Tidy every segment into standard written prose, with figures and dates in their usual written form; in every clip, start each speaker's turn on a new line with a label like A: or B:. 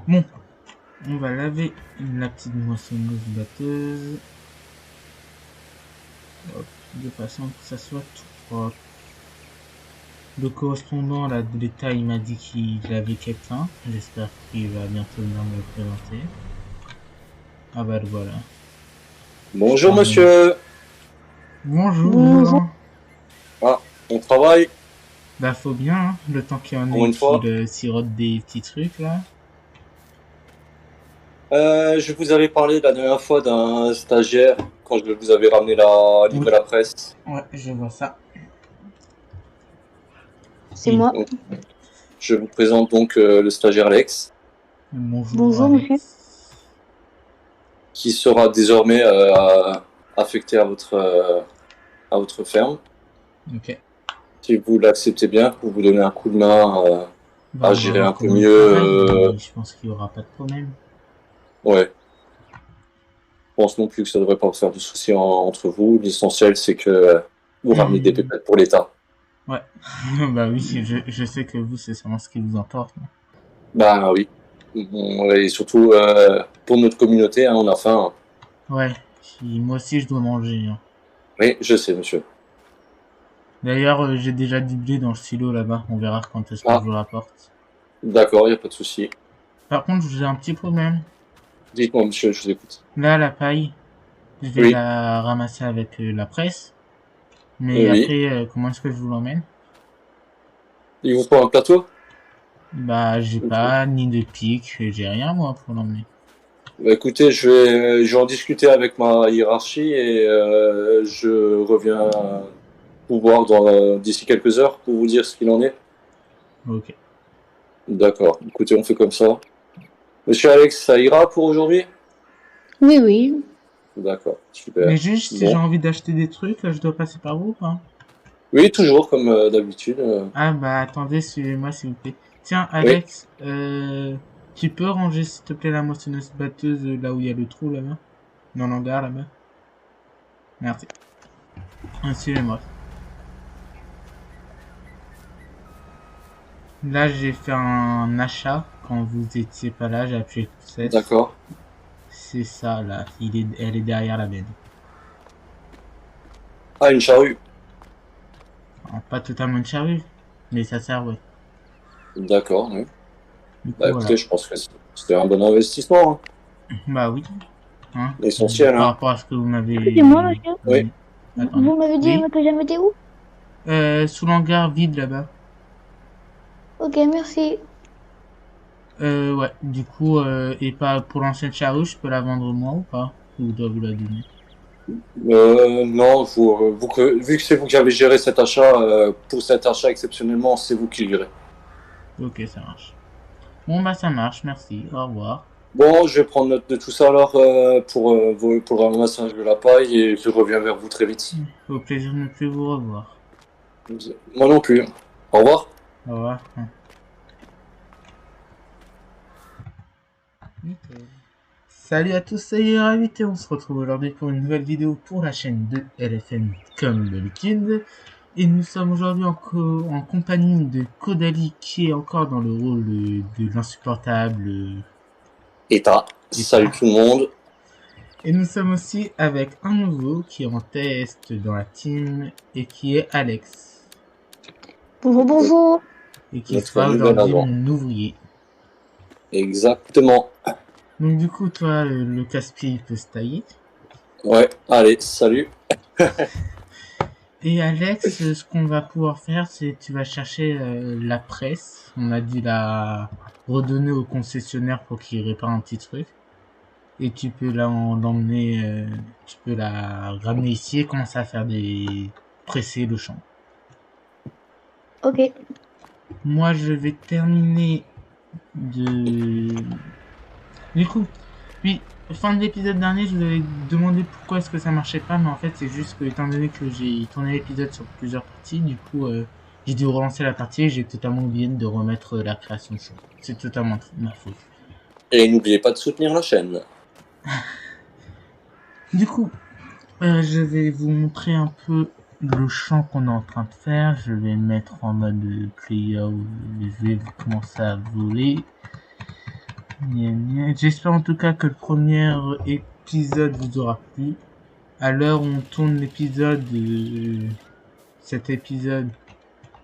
A: Bon, on va laver la petite moissonneuse batteuse. Hop, de façon que ça soit tout propre. Le correspondant là, de l'État, il m'a dit qu'il avait quelqu'un. J'espère qu'il va bientôt venir me le présenter. Ah bah le voilà. Je
B: Bonjour
A: termine.
B: monsieur.
A: Bonjour.
C: Bonjour.
B: Ah, on travaille
A: Bah faut bien, hein, le temps qu'il y en
B: pour
A: ait
B: une
A: qui
B: fois.
A: le sirotent des petits trucs là.
B: Je vous avais parlé la dernière fois d'un stagiaire quand je vous avais ramené
A: Oui,
B: livrer la presse.
A: ouais, je vois ça.
C: C'est
A: Et
C: moi.
B: Donc, je vous présente donc le stagiaire Alex,
A: bonjour
C: Bonjour, monsieur.
A: Alex.
B: qui sera désormais affecté à votre ferme.
A: Ok.
B: Si vous l'acceptez bien, pour vous donner un coup de main
A: Bah
B: à
A: on va
B: gérer un
A: voir
B: peu
A: comment il
B: mieux.
A: travaille, mais je pense qu'il y aura pas de problème.
B: Ouais, je pense non plus que ça devrait pas vous faire de soucis entre vous. L'essentiel, c'est que vous ramenez des
A: Hmm,
B: pépettes pour l'État.
A: ouais. Bah oui, je sais que vous c'est sûrement ce qui vous importe.
B: Bah oui. Et surtout pour notre communauté, hein, on a faim.
A: Ouais, moi aussi je dois manger, hein.
B: Oui, je sais, monsieur.
A: D'ailleurs, j'ai déjà du blé dans le silo là-bas. On verra quand est-ce que je
B: Ah,
A: vous rapporte.
B: d'accord, il n'y a pas de souci.
A: Par contre, j'ai un petit problème.
B: Dites-moi, monsieur, je vous écoute.
A: Là, la paille, je vais
B: Oui,
A: la ramasser avec la presse. Mais
B: oui.
A: après, comment est-ce que je vous l'emmène?
B: Il vous faut un plateau?
A: Bah, j'ai pas ni de pic, j'ai rien moi pour l'emmener.
B: Bah, écoutez, je vais en discuter avec ma hiérarchie et je reviens vous voir d'ici quelques heures pour vous dire ce qu'il en est.
A: Ok.
B: D'accord. Écoutez, on fait comme ça. Monsieur Alex, ça ira pour aujourd'hui?
C: Oui, oui.
B: D'accord,
A: Mais
B: super.
A: juste, si j'ai
B: Bon.
A: envie d'acheter des trucs, je dois passer par vous, hein.
B: Oui, toujours comme d'habitude.
A: Ah bah attendez, suivez-moi s'il vous plaît. Tiens,
B: Oui,
A: Alex, tu peux ranger s'il te plaît la moissonneuse batteuse là où il y a le trou là-bas? Dans l'hangar là-bas? Merci. Suivez-moi. Là, j'ai fait un achat quand vous étiez pas là, j'ai appuyé success.
B: d'accord.
A: C'est ça là, elle est derrière la benne.
B: Ah, une charrue.
A: Alors, pas totalement une charrue, mais ça sert, ouais.
B: D'accord, oui.
A: Du
B: Bah
A: coup,
B: écoutez,
A: voilà.
B: je pense que c'était un bon investissement, hein.
A: Bah oui, hein.
B: Essentiel,
A: Par
B: hein.
A: rapport à ce que vous
C: Excusez-moi,
A: m'avez
C: monsieur.
B: Oui.
A: donné. Attendez.
C: Vous m'avez dit
A: Oui.
C: que j'avais où?
A: Sous l'hangar vide là-bas.
C: Ok, merci.
A: Ouais. Du coup, et pas pour l'ancienne charrue, je peux la vendre moi ou pas? Ou dois vous la donner?
B: Non, vu que c'est vous qui avez géré cet achat, pour cet achat exceptionnellement, c'est vous qui lirez.
A: Ok, ça marche. Bon bah ça marche, merci. Au revoir.
B: Bon, je vais prendre note de tout ça alors pour le ramassage de la paille et je reviens vers vous très vite.
A: Au plaisir de ne plus vous revoir.
B: Moi non plus. Au revoir.
A: Au revoir. Nickel. Salut à tous, salut invités, on se retrouve aujourd'hui pour une nouvelle vidéo pour la chaîne de LFN comme d'habitude. Et nous sommes aujourd'hui en compagnie de Kodali qui est encore dans le rôle de l'insupportable
B: Eta,
A: Eta.
B: salut tout le monde.
A: Et nous sommes aussi avec un nouveau qui est en test dans la team et qui est Alex.
C: Bonjour, bonjour.
A: Et qui
B: Notre
A: sera
B: nouvel
A: aujourd'hui
B: agent.
A: mon ouvrier.
B: Exactement.
A: Donc du coup, toi, le casse-pied peut se tailler.
B: Ouais, allez, salut.
A: Et Alex, ce qu'on va pouvoir faire, c'est tu vas chercher la presse. On a dû la redonner au concessionnaire pour qu'il répare un petit truc. Et tu peux l'emmener, tu peux la ramener ici et commencer à faire des presser le champ.
C: Ok.
A: Moi, je vais terminer de. Du coup, oui, fin de l'épisode dernier, je vous avais demandé pourquoi est-ce que ça marchait pas, mais en fait, c'est juste que, étant donné que j'ai tourné l'épisode sur plusieurs parties, du coup, j'ai dû relancer la partie et j'ai totalement oublié de remettre la création de show. C'est totalement ma faute.
B: Et n'oubliez pas de soutenir la chaîne.
A: Du coup, je vais vous montrer un peu le champ qu'on est en train de faire. Je vais mettre en mode player, je vais commencer à voler. J'espère en tout cas que le premier épisode vous aura plu. À l'heure où on tourne l'épisode, cet épisode,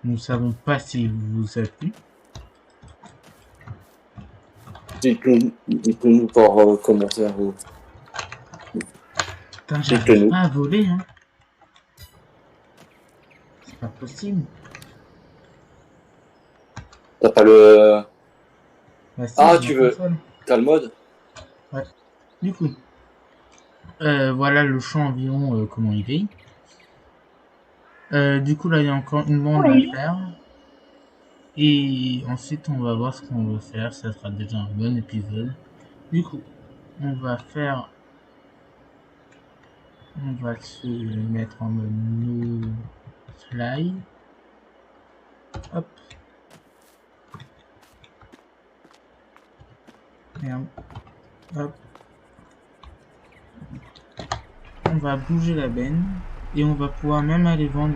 A: nous savons pas s'il vous a plu.
B: Dites-nous par commentaire.
A: Putain, j'arrive pas à voler, hein. C'est pas possible.
B: T'as pas le...
A: Bah, si,
B: Ah,
A: j'ai
B: tu
A: la
B: veux...
A: console.
B: T'as le mode?
A: Ouais. Du coup, voilà le champ environ comment il est. Du coup, là, il y a encore une bande à faire. Et ensuite, on va voir ce qu'on veut faire. Ça sera déjà un bon épisode. Du coup, on va faire... On va se mettre en mode no fly. Hop. Merde. Hop. On va bouger la benne. Et on va pouvoir même aller vendre...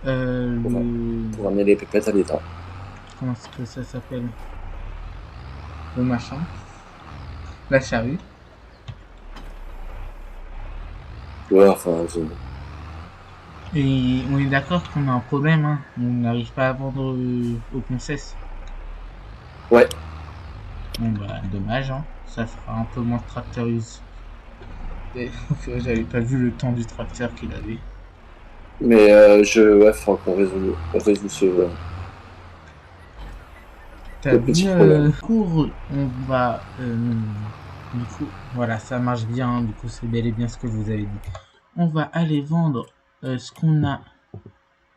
B: Pour ramener les pépettes à l'état.
A: Comment est-ce que ça s'appelle? Le machin. La charrue.
B: Ouais, enfin...
A: Et on est d'accord qu'on a un problème, hein. On n'arrive pas à vendre aux princesses.
B: Ouais.
A: Bon bah, dommage, hein. Ça fera un peu moins de tracteur use. J'avais pas vu le temps du tracteur qu'il avait.
B: Mais ouais, faudra qu'on résout ce...
A: T'as vu cours, on va... du coup, voilà, ça marche bien. Du coup, c'est bel et bien ce que je vous avais dit. On va aller vendre ce qu'on a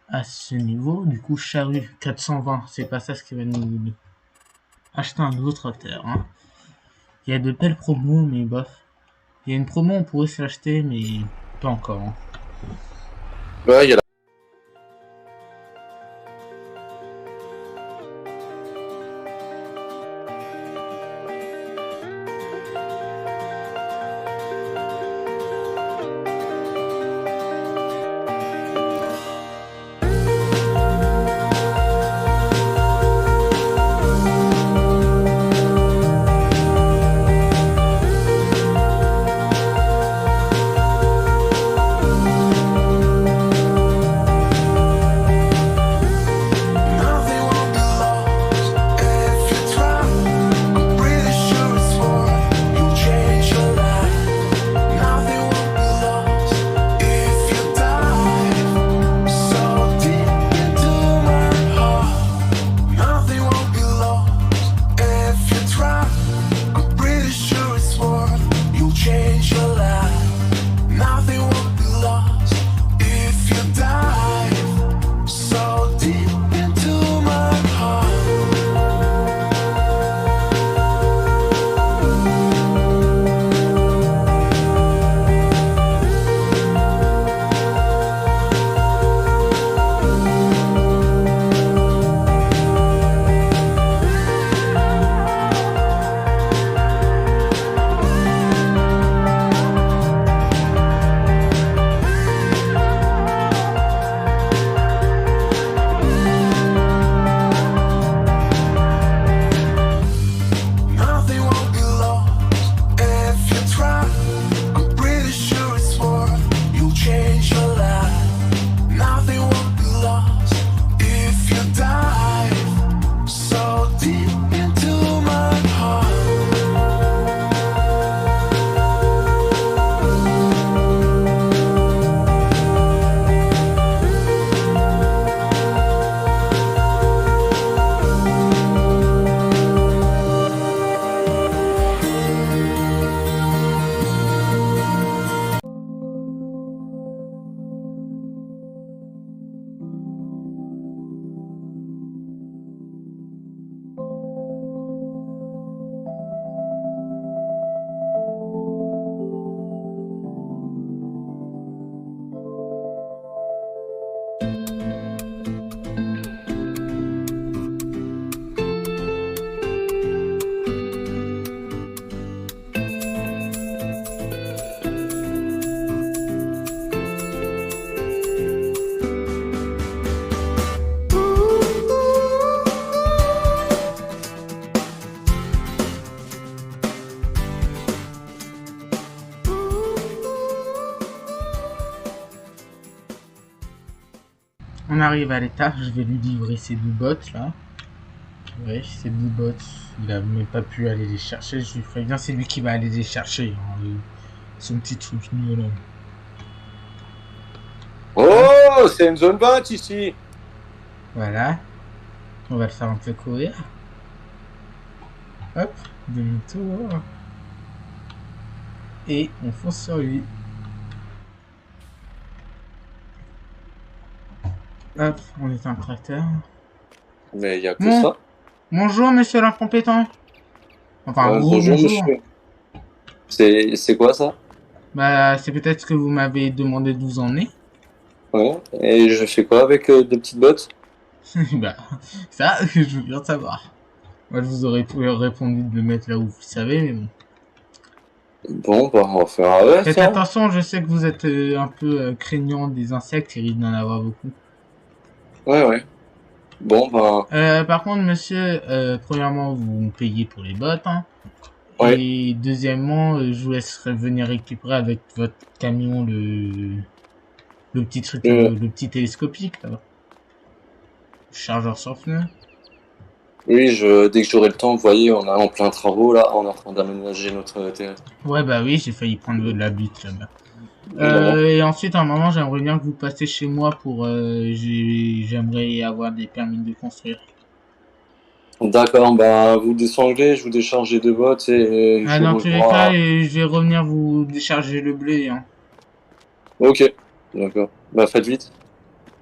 A: à ce niveau. Du coup, charrue 420, c'est pas ça ce qui va nous acheter un nouveau tracteur. Hein. Il y a de belles promos, mais bof. Il y a une promo, on pourrait se l'acheter, mais pas encore. Hein.
B: Ouais, il y a
A: On arrive à l'étage, je vais lui livrer ces 2 bottes là. Ouais, ces 2 bottes, il a même pas pu aller les chercher, je lui préviens, c'est lui qui va aller les chercher. Hein, son petit truc nul.
B: Oh, c'est une zone 20 ici.
A: Voilà. On va le faire un peu courir. Hop, demi-tour. Et on fonce sur lui. Hop, on est un tracteur.
B: Mais il y a que
A: Bon.
B: ça.
A: Bonjour, monsieur l'incompétent. Enfin,
B: Bonjour,
A: bonjour.
B: monsieur. C'est quoi ça?
A: Bah, c'est peut-être que vous m'avez demandé d'où vous en emmener.
B: Ouais. Et je fais quoi avec 2 petites bottes?
A: Bah, ça, je veux bien savoir. Moi, je vous aurais répondu de le mettre là où vous savez, mais bon.
B: Bon, bah, on va faire avec.
A: Faites
B: Hein.
A: attention, je sais que vous êtes un peu craignant des insectes, il risque d'en avoir beaucoup.
B: Ouais. Bon, bah.
A: Par contre, monsieur, premièrement, vous me payez pour les bottes, hein.
B: Ouais.
A: Et deuxièmement, je vous laisserai venir récupérer avec votre camion le petit truc, le petit télescopique, là. Le chargeur sans pneu.
B: Oui, dès que j'aurai le temps, vous voyez, on est en plein travaux là, on est en train d'aménager notre terrain.
A: Ouais, bah oui, j'ai failli prendre de la butte là-bas. Et ensuite, à un moment, j'aimerais bien que vous passiez chez moi pour... j'aimerais avoir des permis de construire.
B: D'accord, bah vous descendez, je vous décharge les 2 bottes et je
A: Dans
B: vous
A: tous les
B: revois.
A: cas, je vais revenir vous décharger le blé. Hein.
B: Ok, d'accord. Bah faites vite.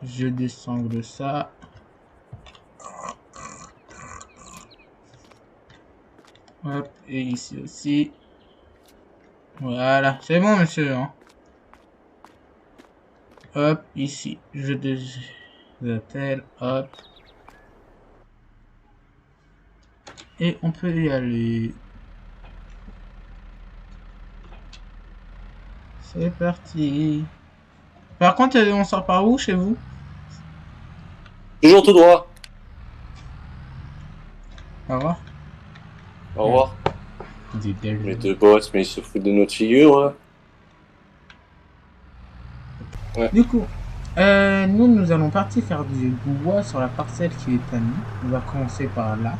A: Je descends ça. Hop, et ici aussi. Voilà, c'est bon, monsieur. Hein. Hop, ici, je désattelle, hop. Et on peut y aller. C'est parti. Par contre, on sort par où chez vous?
B: Toujours tout droit.
A: Au revoir.
B: Au revoir.
A: Des
B: Les 2 bottes, mais ils se foutent de notre figure là. Ouais.
A: Du coup, nous allons partir faire du bois sur la parcelle qui est à nous. On va commencer par là.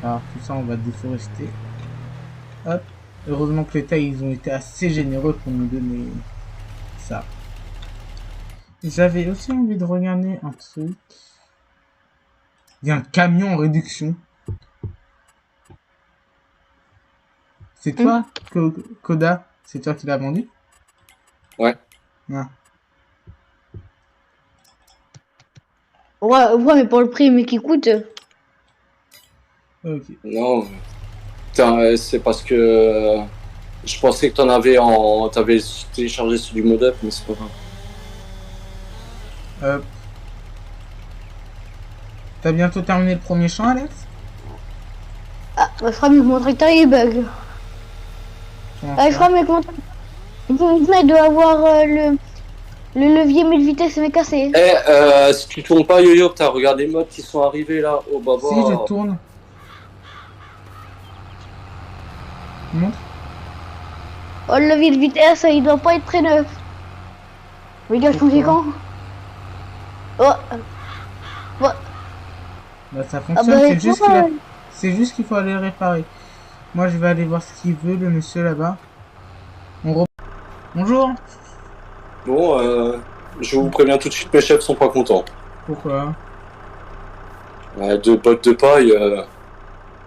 A: Alors tout ça, on va déforester. Hop. Heureusement que l'État, ils ont été assez généreux pour nous donner ça. J'avais aussi envie de regarder un truc. Il y a un camion en réduction. C'est toi, Koda? C'est toi qui l'as vendu?
B: Ouais.
A: Ah.
C: Ouais, mais pour le prix, mais qui coûte.
A: Ok.
B: Non, c'est parce que je pensais que t'avais téléchargé sur du modem, mais c'est pas grave.
A: Hop. T'as bientôt terminé le premier champ, Alex?
C: Ah, bah, je crois que mon tracteur il bug. Je crois que mon tracteur doit avoir le levier mais de vitesse m'est cassé.
B: Si tu tournes pas Yo-Yo, t'as regardé les modes qui sont arrivés là au bas.
A: Si, je tourne. Montre.
C: Oh, le levier de vitesse, il doit pas être très neuf. Mais il a changé quand? Oh.
A: Bah, ça fonctionne, c'est juste qu'il faut aller le réparer. Moi, je vais aller voir ce qu'il veut, le monsieur là-bas. Bonjour.
B: Bon, je vous préviens tout de suite, mes chefs sont pas contents.
A: Pourquoi?
B: 2 bottes de paille.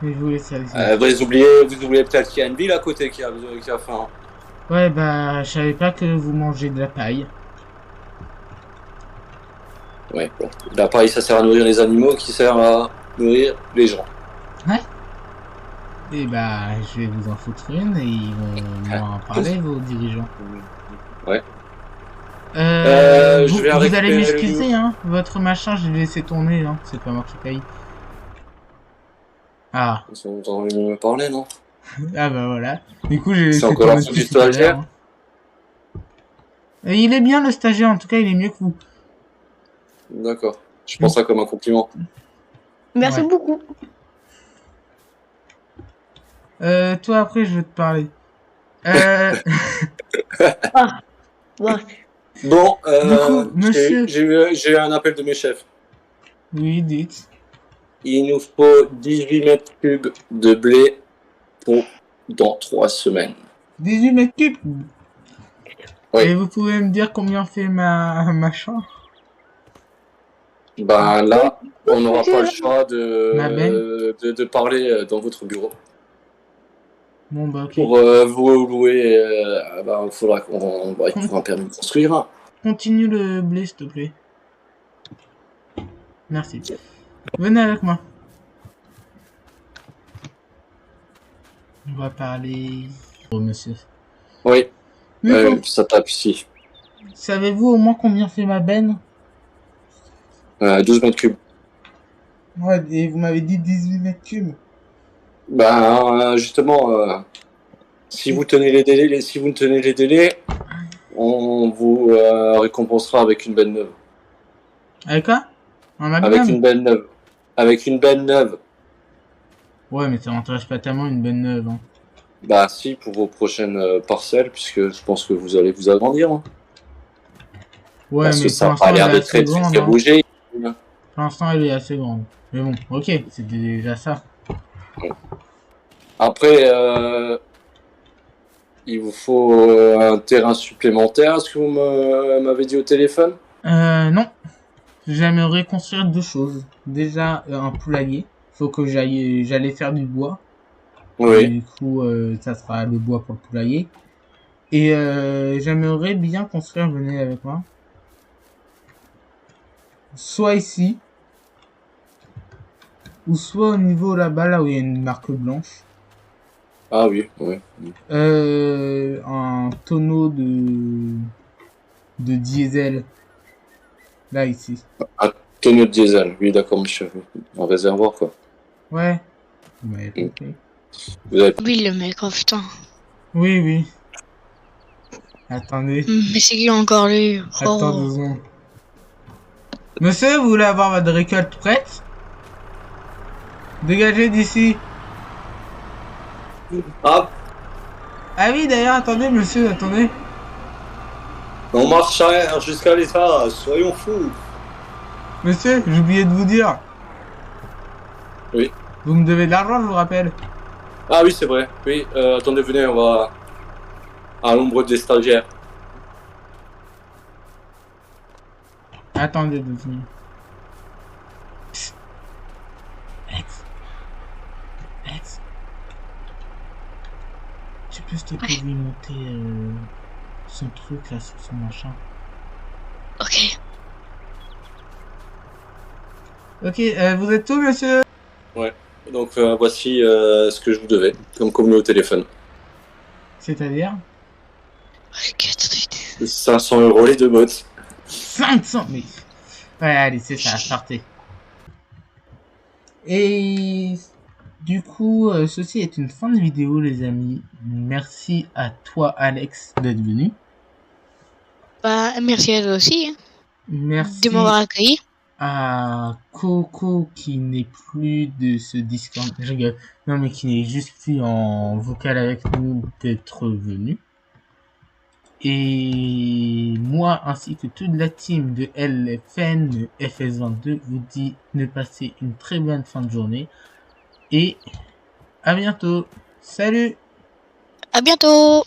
A: Mais je vous laisse aller.
B: Vous oubliez peut-être qu'il y a une ville à côté qui a faim.
A: Ouais, bah, je savais pas que vous mangez de la paille.
B: Ouais, bon. La paille, ça sert à nourrir les animaux, qui sert à nourrir les gens.
A: Ouais. Et bah, je vais vous en foutre une et ils vont m'en parler, vos dirigeants.
B: Ouais.
A: Vous allez m'excuser, hein. Votre machin, je l'ai laissé tourner, hein. C'est pas moi qui paye. Ah.
B: Vous en envie de me parler, non?
A: Ah bah voilà. Du coup, j'ai laissé
B: tourner. C'est encore la faute du stagiaire.
A: Hein. Et il est bien le stagiaire, en tout cas, il est mieux que vous.
B: D'accord. Je pense ça comme un compliment.
C: Merci beaucoup.
A: Toi, après, je vais te parler.
C: Ah, ouais.
B: Bon,
A: Du coup, monsieur...
B: j'ai eu un appel de mes chefs.
A: Oui, dites.
B: Il nous faut 18 mètres cubes de blé pour dans 3 semaines.
A: 18 mètres cubes.
B: Oui.
A: Et vous pouvez me dire combien fait ma chambre?
B: Ben là, on n'aura pas le choix
A: Ma benne.
B: de parler dans votre bureau.
A: Bon, bah, ok.
B: Pour vous louer, il faudra qu'on va trouver un permis de construire. Hein.
A: Continue le blé, s'il te plaît. Merci. Venez avec moi. On va parler... Oh, monsieur.
B: Oui,
A: Mais
B: ça tape ici.
A: savez-vous au moins combien fait ma benne?
B: 12 mètres cubes.
A: Ouais, et vous m'avez dit 18 mètres cubes.
B: Ben, justement, si vous tenez les délais, si vous ne tenez les délais, on vous récompensera avec une benne neuve.
A: Avec quoi? Un magnum?
B: Avec une benne neuve. Avec une benne neuve.
A: Ouais, mais ça m'intéresse pas tellement une benne neuve. Hein.
B: Bah si, pour vos prochaines parcelles, puisque je pense que vous allez vous agrandir. Hein.
A: Ouais,
B: parce
A: mais
B: que
A: pour
B: ça n'a
A: l'instant,
B: pas
A: elle
B: l'air
A: est
B: de
A: assez
B: très
A: grande.
B: très
A: Hein.
B: bouger.
A: Pour l'instant, elle est assez grande. Mais bon, ok, c'est déjà ça.
B: Après, il vous faut un terrain supplémentaire, est-ce que vous m'avez dit au téléphone?
A: Non. J'aimerais construire deux choses. Déjà, un poulailler. Faut que j'allais faire du bois.
B: Oui.
A: Du coup, ça sera le bois pour le poulailler. Et j'aimerais bien construire, venez avec moi. Soit ici. Ou soit au niveau là-bas, là où il y a une marque blanche.
B: Ah oui, oui.
A: Un tonneau de diesel. Là, ici.
B: Un tonneau de diesel, oui d'accord monsieur. Un réservoir quoi.
A: Ouais. Vous m'avez compris.
B: Vous avez...
D: Oui, le mec, oh putain.
A: Oui, oui. Attendez.
D: Mais c'est qui encore lui?
A: Attends 2 secondes. Monsieur, vous voulez avoir votre récolte prête? Dégagez d'ici.
B: Ah,
A: Ah oui, d'ailleurs, attendez, monsieur, attendez.
B: on marche arrière jusqu'à l'état, soyons fous.
A: Monsieur, j'ai oublié de vous dire.
B: Oui.
A: Vous me devez de l'argent, je vous rappelle.
B: Ah oui, c'est vrai. Oui, attendez, venez, on va à l'ombre des stagiaires.
A: Attendez 2 secondes. Psst. Alex. Tu peux s'il te plaît lui monter son truc là sur son machin.
D: Ok.
A: Ok, vous êtes tout, monsieur?
B: Ouais. Donc voici ce que je vous devais, comme convenu au téléphone.
A: C'est-à-dire?
B: 500 € les 2 bottes.
A: 500 mais... Ouais, allez, c'est ça, partez. Et... Du coup, ceci est une fin de vidéo, les amis. Merci à toi, Alex, d'être venu.
D: Bah, merci à toi aussi. Hein,
A: Merci
D: de m'avoir accueilli.
A: à Coco qui n'est plus de ce Discord. Je rigole. Non, mais qui n'est juste plus en vocal avec nous d'être venu. Et moi, ainsi que toute la team de LFN FS22 vous dit de passer une très bonne fin de journée. Et à bientôt. Salut!
D: À bientôt!